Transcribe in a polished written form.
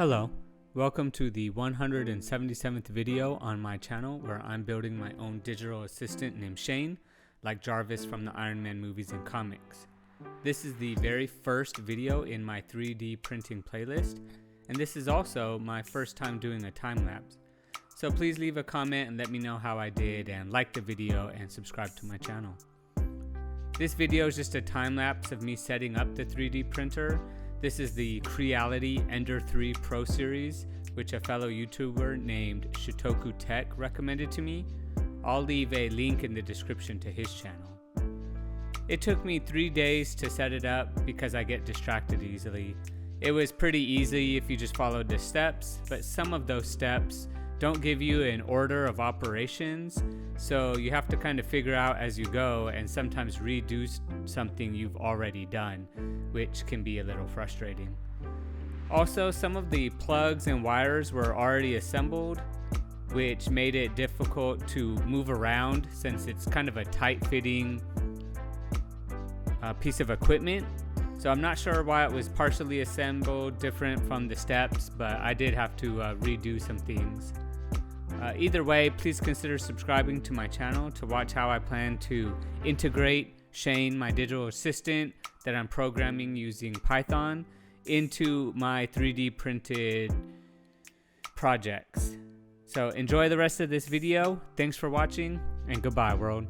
Hello, welcome to the 177th video on my channel where I'm building my own digital assistant named Shane, like Jarvis from the Iron Man movies and comics. This is the very first video in my 3D printing playlist, and this is also my first time doing a time lapse. So please leave a comment and let me know how I did, and like the video and subscribe to my channel. This video is just a time lapse of me setting up the 3D printer. This is the Creality Ender 3 Pro series, which a fellow YouTuber named Shitoku Tech recommended to me. I'll leave a link in the description to his channel. It took me 3 days to set it up because I get distracted easily. It was pretty easy if you just followed the steps, but some of those steps don't give you an order of operations, so you have to kind of figure out as you go and sometimes redo something you've already done, which can be a little frustrating. Also, some of the plugs and wires were already assembled, which made it difficult to move around since it's kind of a tight-fitting piece of equipment. So I'm not sure why it was partially assembled different from the steps, but I did have to redo some things. Either way, please consider subscribing to my channel to watch how I plan to integrate Shane, my digital assistant that I'm programming using Python, into my 3D printed projects. So enjoy the rest of this video. Thanks for watching, and goodbye, world.